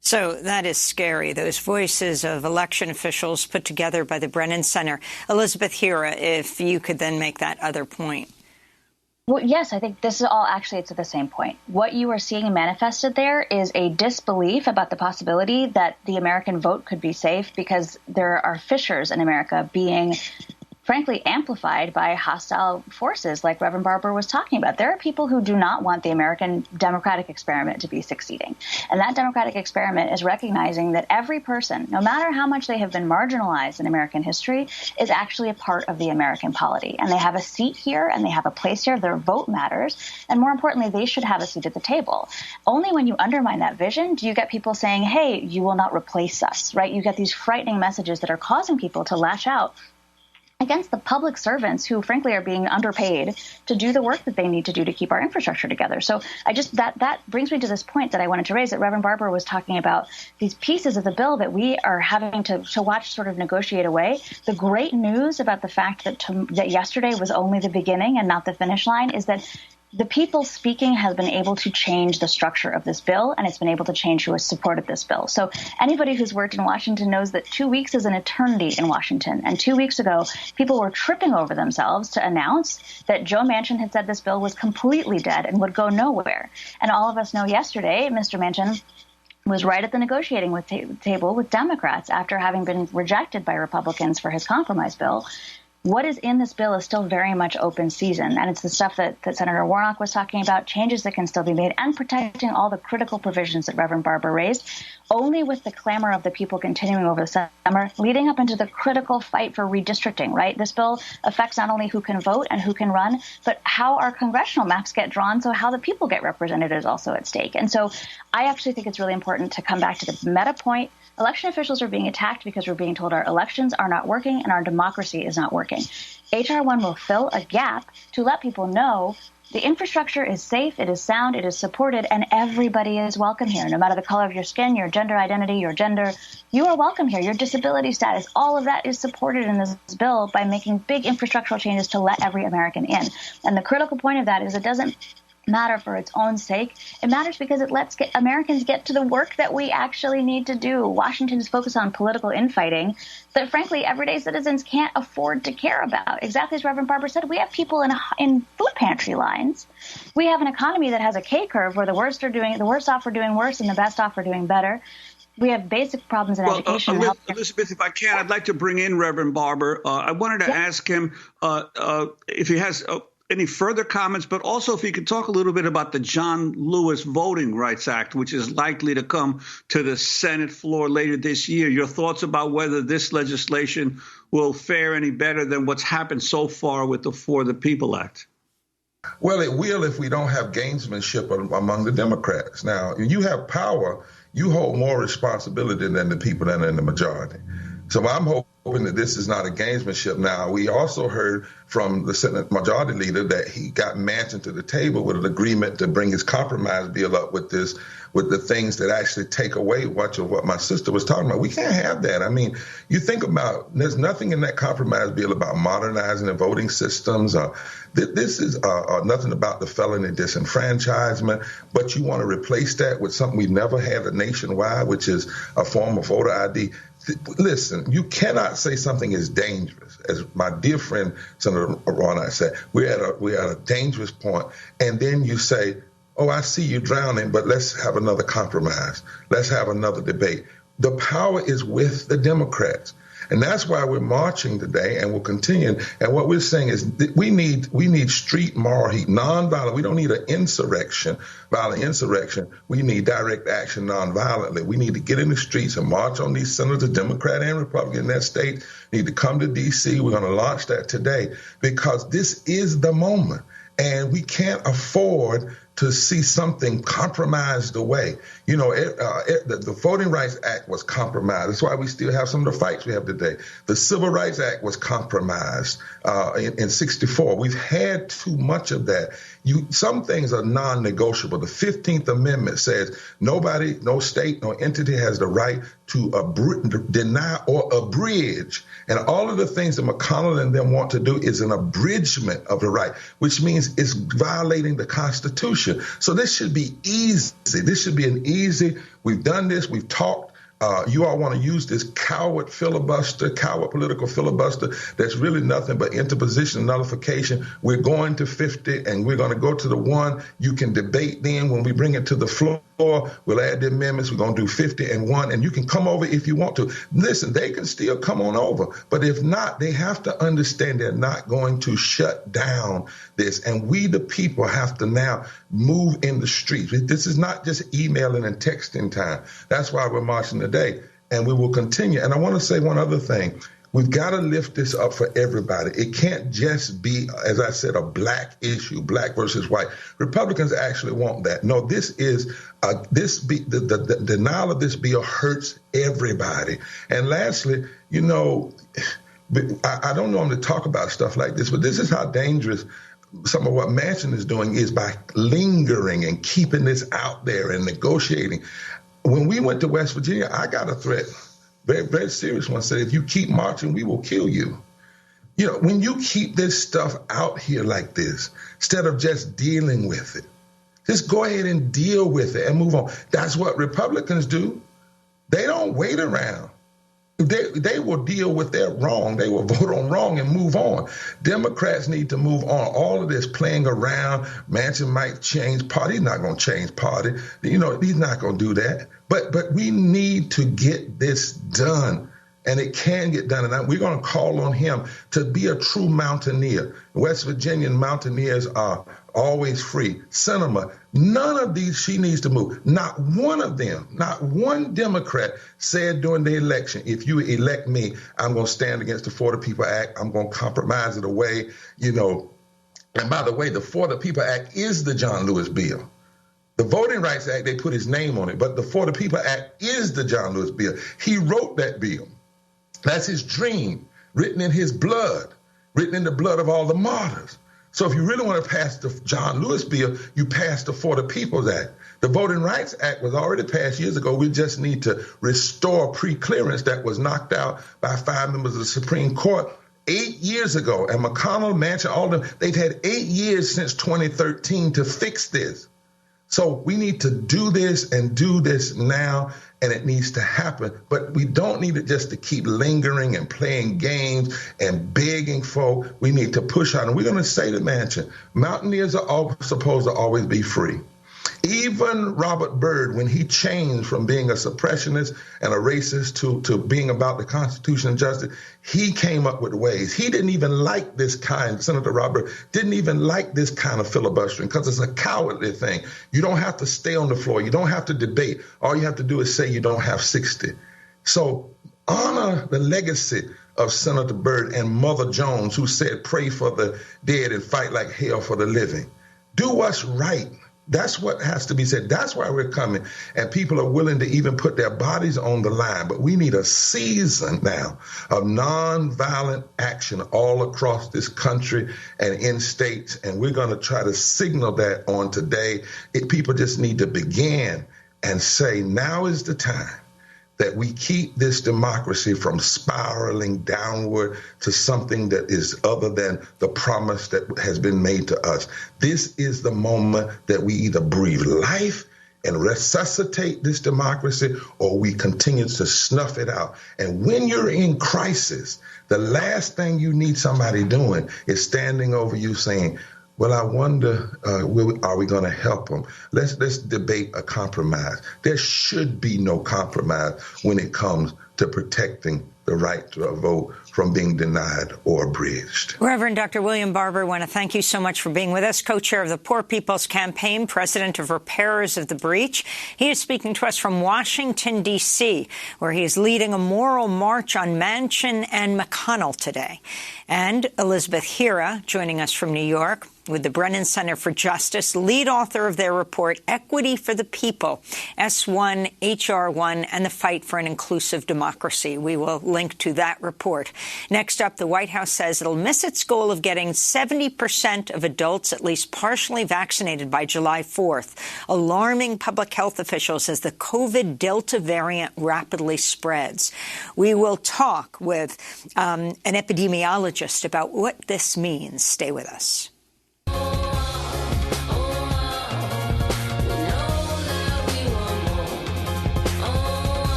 So that is scary. Those voices of election officials put together by the Brennan Center. Elizabeth Hira, if you could then make that other point. Well, yes, I think this is all actually it's at the same point. What you are seeing manifested there is a disbelief about the possibility that the American vote could be safe because there are fissures in America being frankly amplified by hostile forces like Reverend Barber was talking about. There are people who do not want the American democratic experiment to be succeeding. And that democratic experiment is recognizing that every person, no matter how much they have been marginalized in American history, is actually a part of the American polity. And they have a seat here and they have a place here. Their vote matters. And more importantly, they should have a seat at the table. Only when you undermine that vision do you get people saying, hey, you will not replace us, right? You get these frightening messages that are causing people to lash out against the public servants who, frankly, are being underpaid to do the work that they need to do to keep our infrastructure together. So that brings me to this point that I wanted to raise, that Reverend Barber was talking about these pieces of the bill that we are having to watch sort of negotiate away. The great news about the fact that yesterday was only the beginning and not the finish line is that the people speaking have been able to change the structure of this bill, and it's been able to change who has supported this bill. So anybody who's worked in Washington knows that 2 weeks is an eternity in Washington. And 2 weeks ago, people were tripping over themselves to announce that Joe Manchin had said this bill was completely dead and would go nowhere. And all of us know yesterday, Mr. Manchin was right at the negotiating table with Democrats after having been rejected by Republicans for his compromise bill. what is in this bill is still very much open season. And it's the stuff that Senator Warnock was talking about, changes that can still be made, and protecting all the critical provisions that Reverend Barber raised, only with the clamor of the people continuing over the summer, leading up into the critical fight for redistricting, right? This bill affects not only who can vote and who can run, but how our congressional maps get drawn, so how the people get represented is also at stake. And so I actually think it's really important to come back to the meta point. Election officials are being attacked because we're being told our elections are not working and our democracy is not working. H.R. 1 will fill a gap to let people know the infrastructure is safe, it is sound, it is supported, and everybody is welcome here. No matter the color of your skin, your gender identity, your gender, you are welcome here. Your disability status, all of that is supported in this bill by making big infrastructural changes to let every American in. And the critical point of that is it doesn't matter for its own sake. It matters because it lets Americans get to the work that we actually need to do. Washington's focus on political infighting that, frankly, everyday citizens can't afford to care about. Exactly as Reverend Barber said, we have people in food pantry lines. We have an economy that has a K-curve where the worst off are doing worse and the best off are doing better. We have basic problems in education and health. Elizabeth, if I can, I'd like to bring in Reverend Barber. I wanted to ask him if he has any further comments, but also if you could talk a little bit about the John Lewis Voting Rights Act, which is likely to come to the Senate floor later this year. Your thoughts about whether this legislation will fare any better than what's happened so far with the For the People Act? Well, it will if we don't have gamesmanship among the Democrats. Now, you have power, you hold more responsibility than the people that are in the majority. So I'm hoping that this is not a gamesmanship. Now, we also heard from the Senate Majority Leader that he got Manchin to the table with an agreement to bring his compromise bill up with the things that actually take away much of what my sister was talking about. We can't have that. I mean, you think about, there's nothing in that compromise bill about modernizing the voting systems. This is nothing about the felony disenfranchisement, but you want to replace that with something we've never had nationwide, which is a form of voter ID. Listen, you cannot say something is dangerous. As my dear friend Senator Warnock said, we're at a dangerous point, and then you say, oh, I see you drowning, but let's have another compromise. Let's have another debate. The power is with the Democrats. And that's why we're marching today and we'll continue. And what we're saying is that we need street moral heat, nonviolent. We don't need an violent insurrection. We need direct action nonviolently. We need to get in the streets and march on these senators, Democrat and Republican in that state, need to come to D.C. We're going to launch that today because this is the moment. And we can't afford to see something compromised away. You know, the Voting Rights Act was compromised. That's why we still have some of the fights we have today. The Civil Rights Act was compromised in 64. We've had too much of that. Some things are non-negotiable. The 15th Amendment says nobody, no state, no entity has the right to deny or abridge. And all of the things that McConnell and them want to do is an abridgment of the right, which means it's violating the Constitution. So this should be easy. This should be an easy, we've done this, we've talked. You all want to use this coward political filibuster that's really nothing but interposition and nullification. We're going to 50 and we're going to go to the 1. You can debate then when we bring it to the floor. We'll add the amendments. We're going to do 50 and 1, and you can come over if you want to. Listen, they can still come on over, but if not, they have to understand they're not going to shut down this. And we, the people, have to now move in the streets. This is not just emailing and texting time. That's why we're marching today, and we will continue. And I want to say one other thing. We've got to lift this up for everybody. It can't just be, as I said, a black issue, black versus white. Republicans actually want that. No, this is the denial of this bill hurts everybody. And lastly, you know, I don't know him to talk about stuff like this, but this is how dangerous some of what Manchin is doing is by lingering and keeping this out there and negotiating. When we went to West Virginia, I got a threat. Very, very serious one, said, if you keep marching, we will kill you. You know, when you keep this stuff out here like this, instead of just dealing with it, just go ahead and deal with it and move on. That's what Republicans do. They don't wait around. They will deal with their wrong. They will vote on wrong and move on. Democrats need to move on. All of this playing around, Manchin might change party. He's not going to change party. You know, he's not going to do that. But we need to get this done. and it can get done. And we're going to call on him to be a true mountaineer. West Virginian mountaineers are always free. Sinema, none of these, she needs to move. Not one of them, not one Democrat said during the election, if you elect me, I'm going to stand against the For the People Act. I'm going to compromise it away, you know. And by the way, the For the People Act is the John Lewis bill. The Voting Rights Act, they put his name on it, but the For the People Act is the John Lewis bill. He wrote that bill. That's his dream, written in his blood, written in the blood of all the martyrs. So if you really want to pass the John Lewis bill, you pass the For the People's Act. The Voting Rights Act was already passed years ago. We just need to restore pre-clearance that was knocked out by 5 members of the Supreme Court 8 years ago. And McConnell, Manchin, all of them, they've had 8 years since 2013 to fix this. So we need to do this and do this now, and it needs to happen. But we don't need it just to keep lingering and playing games and begging folk. We need to push on. And we're going to say to Manchin, mountaineers are supposed to always be free. Even Robert Byrd, when he changed from being a suppressionist and a racist to being about the Constitution and justice, he came up with ways. He didn't even like this kind, Senator Robert didn't even like this kind of filibustering because it's a cowardly thing. You don't have to stay on the floor. You don't have to debate. All you have to do is say you don't have 60. So honor the legacy of Senator Byrd and Mother Jones, who said, pray for the dead and fight like hell for the living. Do what's right. That's what has to be said. That's why we're coming. And people are willing to even put their bodies on the line. But we need a season now of nonviolent action all across this country and in states. And we're going to try to signal that on today. People just need to begin and say, now is the time that we keep this democracy from spiraling downward to something that is other than the promise that has been made to us. This is the moment that we either breathe life and resuscitate this democracy, or we continue to snuff it out. And when you're in crisis, the last thing you need somebody doing is standing over you saying, well, I wonder, are we going to help them? Let's debate a compromise. There should be no compromise when it comes to protecting the right to vote from being denied or abridged. Reverend Dr. William Barber, I want to thank you so much for being with us, co-chair of the Poor People's Campaign, president of Repairers of the Breach. He is speaking to us from Washington, D.C., where he is leading a moral march on Manchin and McConnell today. And Elizabeth Hira, joining us from New York, with the Brennan Center for Justice, lead author of their report, Equity for the People, S1, HR1, and the Fight for an Inclusive Democracy. We will link to that report. Next up, the White House says it'll miss its goal of getting 70% of adults at least partially vaccinated by July 4th, alarming public health officials as the COVID Delta variant rapidly spreads. We will talk with an epidemiologist about what this means. Stay with us.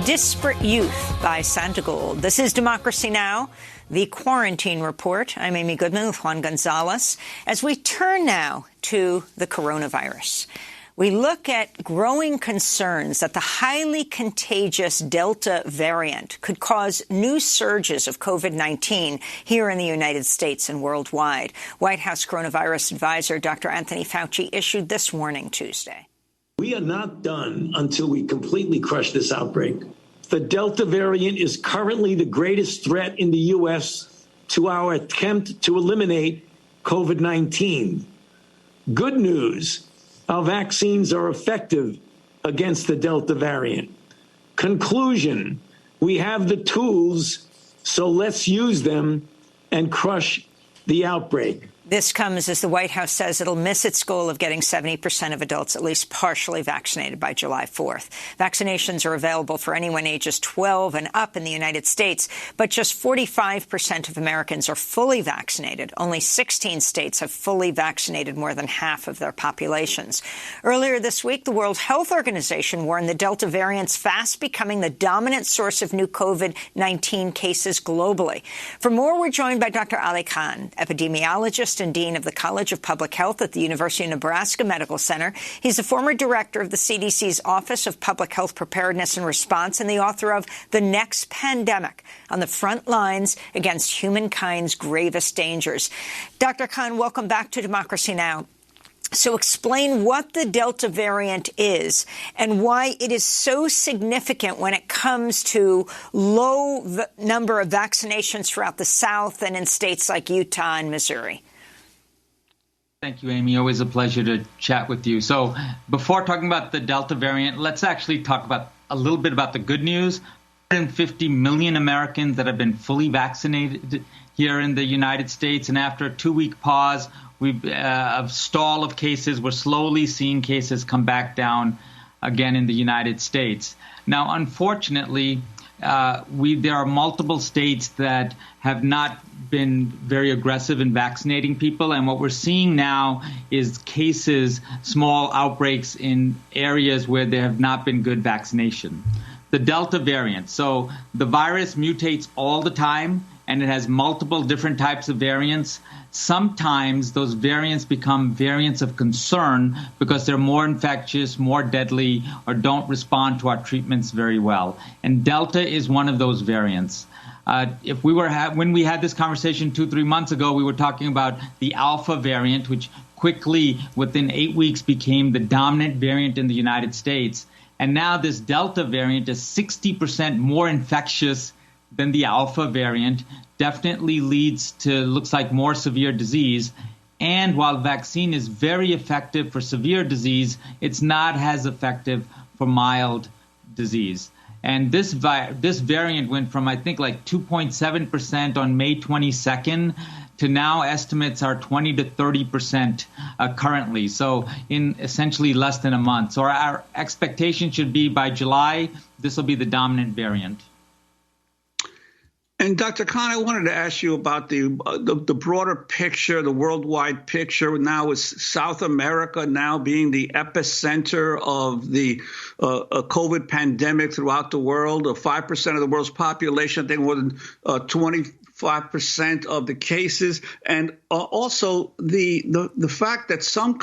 Disparate Youth by Santa Gold. This is Democracy Now!, the Quarantine Report. I'm Amy Goodman with Juan Gonzalez. As we turn now to the coronavirus, we look at growing concerns that the highly contagious Delta variant could cause new surges of COVID-19 here in the United States and worldwide. White House coronavirus advisor Dr. Anthony Fauci issued this warning Tuesday. We are not done until we completely crush this outbreak. The Delta variant is currently the greatest threat in the U.S. to our attempt to eliminate COVID-19. Good news, our vaccines are effective against the Delta variant. Conclusion, we have the tools, so let's use them and crush the outbreak. This comes as the White House says it'll miss its goal of getting 70% of adults at least partially vaccinated by July 4th. Vaccinations are available for anyone ages 12 and up in the United States, but just 45% of Americans are fully vaccinated. Only 16 states have fully vaccinated more than half of their populations. Earlier this week, the World Health Organization warned the Delta variant's fast becoming the dominant source of new COVID-19 cases globally. For more, we're joined by Dr. Ali Khan, epidemiologist and Dean of the College of Public Health at the University of Nebraska Medical Center. He's the former director of the CDC's Office of Public Health Preparedness and Response and the author of The Next Pandemic, on the front lines against humankind's gravest dangers. Dr. Khan, welcome back to Democracy Now! So explain what the Delta variant is and why it is so significant when it comes to low number of vaccinations throughout the South and in states like Utah and Missouri. Thank you, Amy. Always a pleasure to chat with you. So before talking about the Delta variant, let's actually talk about a little bit about the good news. 150 million Americans that have been fully vaccinated here in the United States. And after a 2-week pause, a stall of cases, we're slowly seeing cases come back down again in the United States. Now, unfortunately, there are multiple states that have not been very aggressive in vaccinating people. And what we're seeing now is cases, small outbreaks in areas where there have not been good vaccination. The Delta variant. So the virus mutates all the time, and it has multiple different types of variants. Sometimes those variants become variants of concern because they're more infectious, more deadly, or don't respond to our treatments very well. And Delta is one of those variants. When we had this conversation 2-3 months ago, we were talking about the Alpha variant, which quickly, within 8 weeks, became the dominant variant in the United States. And now this Delta variant is 60% more infectious than the Alpha variant, definitely looks like more severe disease. And while vaccine is very effective for severe disease, it's not as effective for mild disease. And this variant went from, I think, like 2.7% on May 22nd to now estimates are 20 to 30% currently. So in essentially less than a month. So our expectation should be by July, this will be the dominant variant. And Dr. Khan, I wanted to ask you about the broader picture, the worldwide picture now with South America now being the epicenter of the COVID pandemic throughout the world. 5% of the world's population, I think more than 25% of the cases. And also the fact that some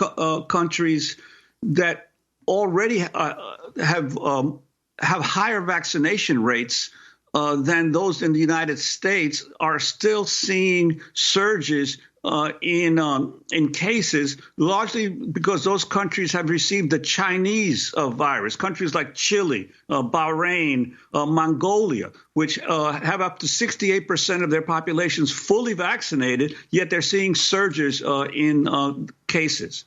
countries that already have higher vaccination rates than those in the United States are still seeing surges in cases, largely because those countries have received the Chinese virus. Countries like Chile, Bahrain, Mongolia, which have up to 68% of their populations fully vaccinated, yet they're seeing surges in cases.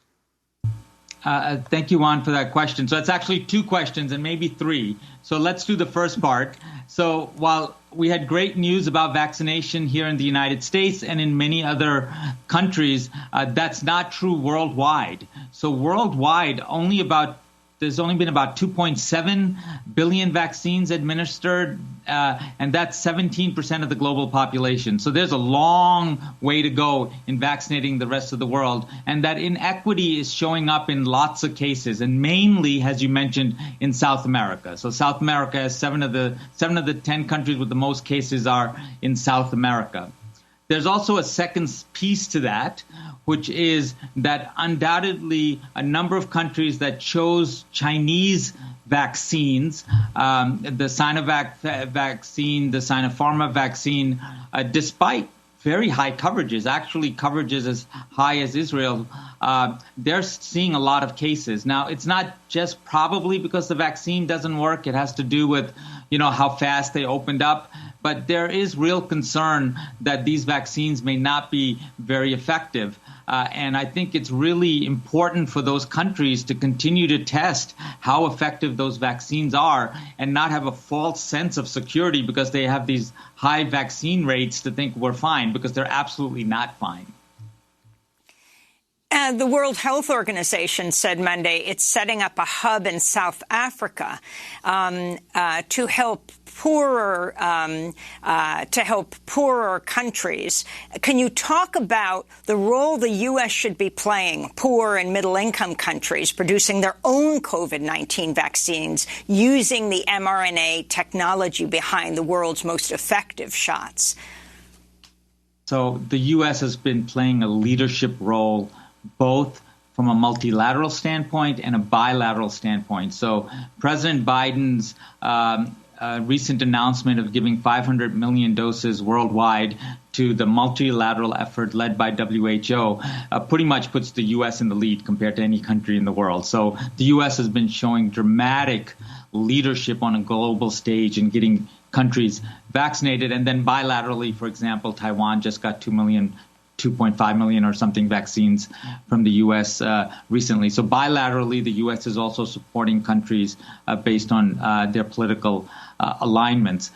Thank you, Juan, for that question. So it's actually 2 questions and maybe 3. So let's do the first part. So while we had great news about vaccination here in the United States and in many other countries, that's not true worldwide. So worldwide, there's only been about 2.7 billion vaccines administered, and that's 17% of the global population. So there's a long way to go in vaccinating the rest of the world. And that inequity is showing up in lots of cases, and mainly, as you mentioned, in South America. So South America has 7 of the 10 countries with the most cases are in South America. There's also a second piece to that, which is that undoubtedly a number of countries that chose Chinese vaccines, the Sinovac vaccine, the Sinopharma vaccine, despite very high coverages, actually coverages as high as Israel, they're seeing a lot of cases. Now, it's not just probably because the vaccine doesn't work. It has to do with, how fast they opened up. but there is real concern that these vaccines may not be very effective. And I think it's really important for those countries to continue to test how effective those vaccines are and not have a false sense of security because they have these high vaccine rates to think we're fine, because they're absolutely not fine. The World Health Organization said Monday it's setting up a hub in South Africa to help poorer countries. Can you talk about the role the U.S. should be playing, poor and middle-income countries producing their own COVID-19 vaccines using the mRNA technology behind the world's most effective shots? So the U.S. has been playing a leadership role both from a multilateral standpoint and a bilateral standpoint. So President Biden's recent announcement of giving 500 million doses worldwide to the multilateral effort led by WHO pretty much puts the U.S. in the lead compared to any country in the world. So the U.S. has been showing dramatic leadership on a global stage in getting countries vaccinated. And then bilaterally, for example, Taiwan just got 2.5 million or something vaccines from the U.S. Recently. So bilaterally, the U.S. is also supporting countries based on their political alignments.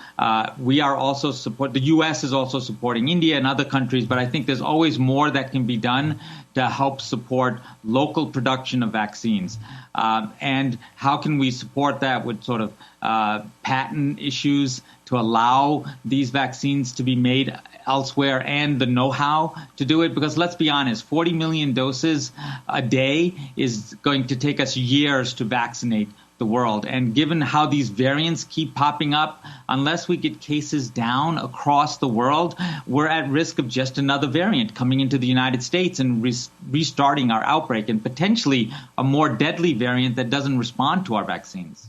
We are also the U.S. is also supporting India and other countries, but I think there's always more that can be done to help support local production of vaccines. And how can we support that with sort of patent issues to allow these vaccines to be made elsewhere and the know-how to do it? Because let's be honest, 40 million doses a day is going to take us years to vaccinate the world. And given how these variants keep popping up, unless we get cases down across the world, we're at risk of just another variant coming into the United States and restarting our outbreak, and potentially a more deadly variant that doesn't respond to our vaccines.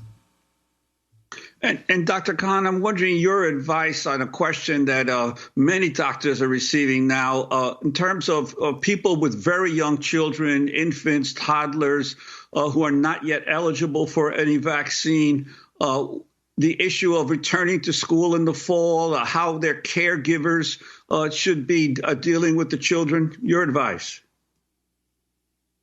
And Dr. Khan, I'm wondering your advice on a question that many doctors are receiving now in terms of people with very young children, infants, toddlers who are not yet eligible for any vaccine. The issue of returning to school in the fall, how their caregivers should be dealing with the children. Your advice.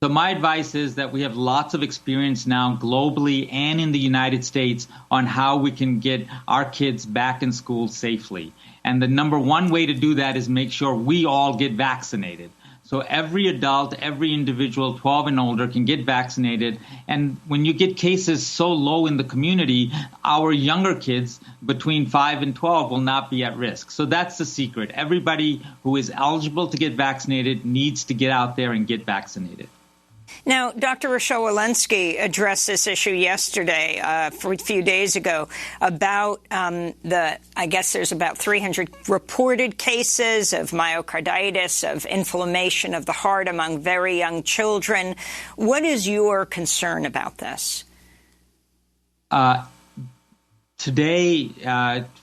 So my advice is that we have lots of experience now globally and in the United States on how we can get our kids back in school safely. And the number one way to do that is make sure we all get vaccinated. So every adult, every individual 12 and older can get vaccinated. And when you get cases so low in the community, our younger kids between 5 and 12 will not be at risk. So that's the secret. Everybody who is eligible to get vaccinated needs to get out there and get vaccinated. Now, Dr. Rochelle Walensky addressed this issue yesterday, a few days ago, about I guess there's about 300 reported cases of myocarditis, of inflammation of the heart among very young children. What is your concern about this? Today,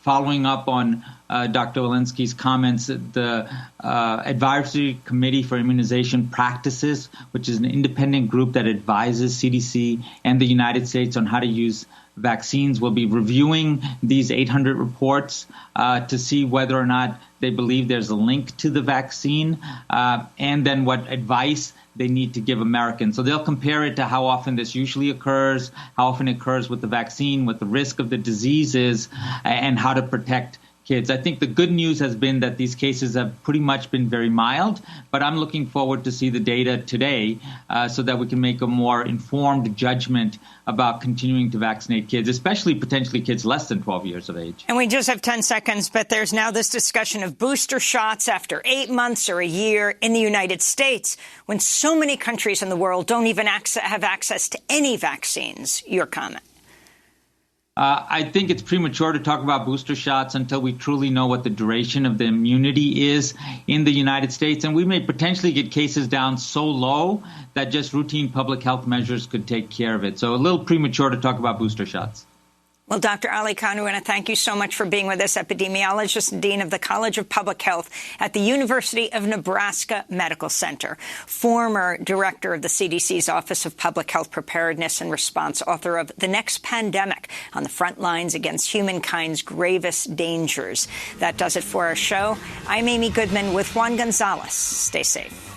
following up on Dr. Walensky's comments, the Advisory Committee for Immunization Practices, which is an independent group that advises CDC and the United States on how to use vaccines, will be reviewing these 800 reports to see whether or not they believe there's a link to the vaccine, and then what advice they need to give Americans. So they'll compare it to how often this usually occurs, how often it occurs with the vaccine, what the risk of the disease is, and how to protect kids. I think the good news has been that these cases have pretty much been very mild, but I'm looking forward to see the data today so that we can make a more informed judgment about continuing to vaccinate kids, especially potentially kids less than 12 years of age. And we just have 10 seconds, but there's now this discussion of booster shots after 8 months or a year in the United States, when so many countries in the world don't even have access to any vaccines. Your comment? I think it's premature to talk about booster shots until we truly know what the duration of the immunity is in the United States. And we may potentially get cases down so low that just routine public health measures could take care of it. So a little premature to talk about booster shots. Well, Dr. Ali Khan, we want to thank you so much for being with us, epidemiologist and dean of the College of Public Health at the University of Nebraska Medical Center, former director of the CDC's Office of Public Health Preparedness and Response, author of The Next Pandemic: On the Front Lines Against Humankind's Gravest Dangers. That does it for our show. I'm Amy Goodman with Juan Gonzalez. Stay safe.